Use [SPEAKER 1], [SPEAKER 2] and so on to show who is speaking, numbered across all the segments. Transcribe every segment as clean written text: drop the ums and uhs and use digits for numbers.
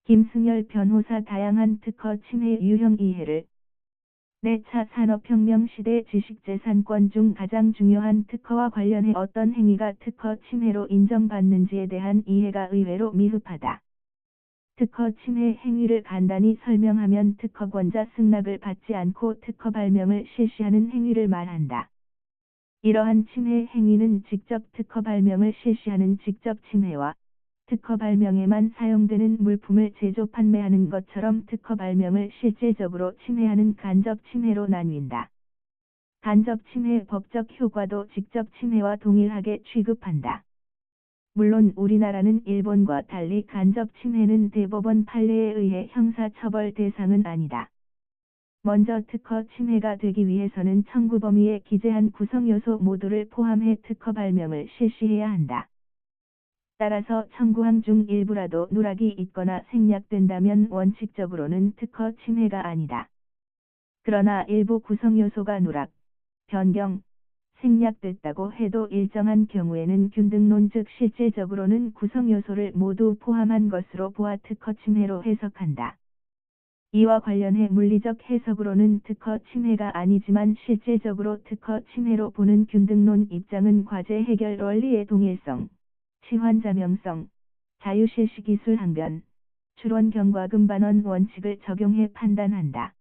[SPEAKER 1] 김승열 변호사. 다양한 특허 침해 유형 이해를. 4차 산업혁명 시대 지식재산권 중 가장 중요한 특허와 관련해 어떤 행위가 특허 침해로 인정받는지에 대한 이해가 의외로 미흡하다. 특허 침해 행위를 간단히 설명하면 특허권자 승낙을 받지 않고 특허 발명을 실시하는 행위를 말한다. 이러한 침해 행위는 직접 특허 발명을 실시하는 직접 침해와 특허 발명에만 사용되는 물품을 제조 판매하는 것처럼 특허 발명을 실질적으로 침해하는 간접 침해로 나뉜다. 간접 침해의 법적 효과도 직접 침해와 동일하게 취급한다. 물론 우리나라는 일본과 달리 간접 침해는 대법원 판례에 의해 형사처벌 대상은 아니다. 먼저 특허 침해가 되기 위해서는 청구 범위에 기재한 구성 요소 모두를 포함해 특허 발명을 실시해야 한다. 따라서 청구항 중 일부라도 누락이 있거나 생략된다면 원칙적으로는 특허 침해가 아니다. 그러나 일부 구성 요소가 누락, 변경, 생략됐다고 해도 일정한 경우에는 균등론 즉 실질적으로는 구성 요소를 모두 포함한 것으로 보아 특허 침해로 해석한다. 이와 관련해 물리적 해석으로는 특허 침해가 아니지만 실질적으로 특허 침해로 보는 균등론 입장은 과제 해결 원리의 동일성, 시환자명성, 자유실시기술 항변, 추론 경과금 반원 원칙을 적용해 판단한다.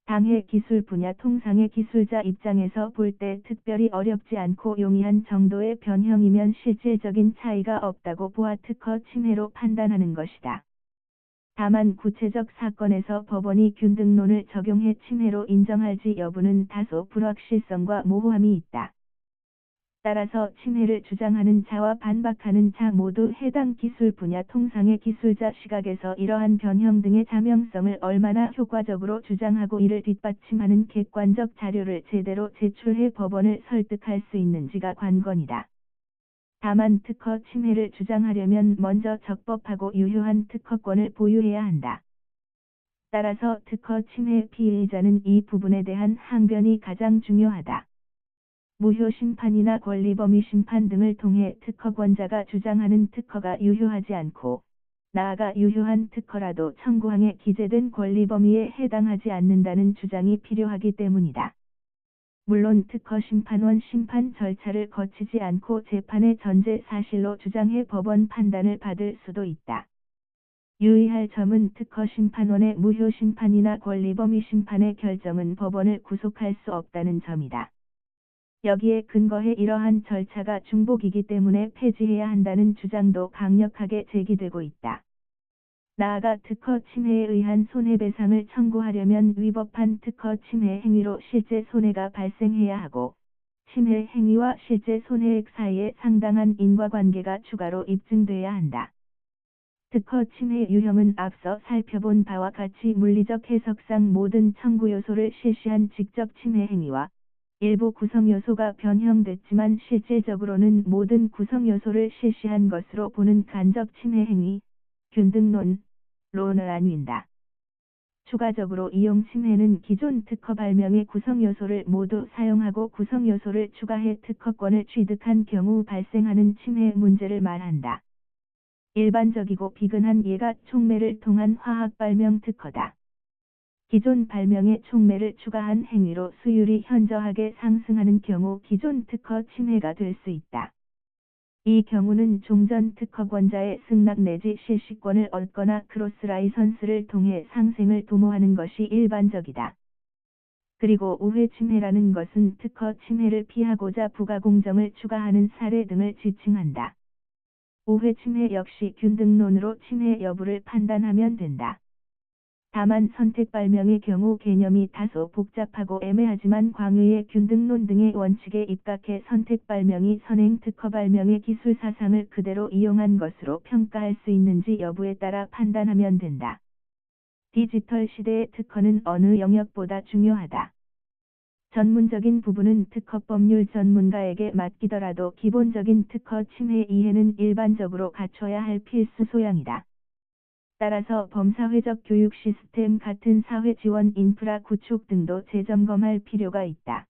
[SPEAKER 1] 당해 기술 분야 통상의 기술자 입장에서 볼 때 특별히 어렵지 않고 용이한 정도의 변형이면 실질적인 차이가 없다고 보아 특허 침해로 판단하는 것이다. 다만 구체적 사건에서 법원이 균등론을 적용해 침해로 인정할지 여부는 다소 불확실성과 모호함이 있다. 따라서 침해를 주장하는 자와 반박하는 자 모두 해당 기술 분야 통상의 기술자 시각에서 이러한 변형 등의 자명성을 얼마나 효과적으로 주장하고 이를 뒷받침하는 객관적 자료를 제대로 제출해 법원을 설득할 수 있는지가 관건이다. 다만 특허 침해를 주장하려면 먼저 적법하고 유효한 특허권을 보유해야 한다. 따라서 특허 침해 피의자는 이 부분에 대한 항변이 가장 중요하다. 무효 심판이나 권리범위 심판 등을 통해 특허권자가 주장하는 특허가 유효하지 않고 나아가 유효한 특허라도 청구항에 기재된 권리범위에 해당하지 않는다는 주장이 필요하기 때문이다. 물론 특허 심판원 심판 절차를 거치지 않고 재판의 전제 사실로 주장해 법원 판단을 받을 수도 있다. 유의할 점은 특허 심판원의 무효 심판이나 권리범위 심판의 결정은 법원을 구속할 수 없다는 점이다. 여기에 근거해 이러한 절차가 중복이기 때문에 폐지해야 한다는 주장도 강력하게 제기되고 있다. 나아가 특허 침해에 의한 손해배상을 청구하려면 위법한 특허 침해 행위로 실제 손해가 발생해야 하고 침해 행위와 실제 손해액 사이에 상당한 인과관계가 추가로 입증돼야 한다. 특허 침해 유형은 앞서 살펴본 바와 같이 물리적 해석상 모든 청구 요소를 실시한 직접 침해 행위와 일부 구성 요소가 변형됐지만 실질적으로는 모든 구성 요소를 실시한 것으로 보는 간접 침해 행위, 균등론을 나뉜다. 추가적으로 이용 침해는 기존 특허 발명의 구성 요소를 모두 사용하고 구성 요소를 추가해 특허권을 취득한 경우 발생하는 침해 문제를 말한다. 일반적이고 비근한 예가 촉매를 통한 화학 발명 특허다. 기존 발명에 촉매를 추가한 행위로 수율이 현저하게 상승하는 경우 기존 특허 침해가 될 수 있다. 이 경우는 종전 특허권자의 승낙 내지 실시권을 얻거나 크로스 라이선스를 통해 상생을 도모하는 것이 일반적이다. 그리고 우회 침해라는 것은 특허 침해를 피하고자 부가공정을 추가하는 사례 등을 지칭한다. 우회 침해 역시 균등론으로 침해 여부를 판단하면 된다. 다만 선택 발명의 경우 개념이 다소 복잡하고 애매하지만 광의의 균등론 등의 원칙에 입각해 선택 발명이 선행 특허 발명의 기술 사상을 그대로 이용한 것으로 평가할 수 있는지 여부에 따라 판단하면 된다. 디지털 시대의 특허는 어느 영역보다 중요하다. 전문적인 부분은 특허 법률 전문가에게 맡기더라도 기본적인 특허 침해 이해는 일반적으로 갖춰야 할 필수 소양이다. 따라서 범사회적 교육 시스템 같은 사회 지원 인프라 구축 등도 재점검할 필요가 있다.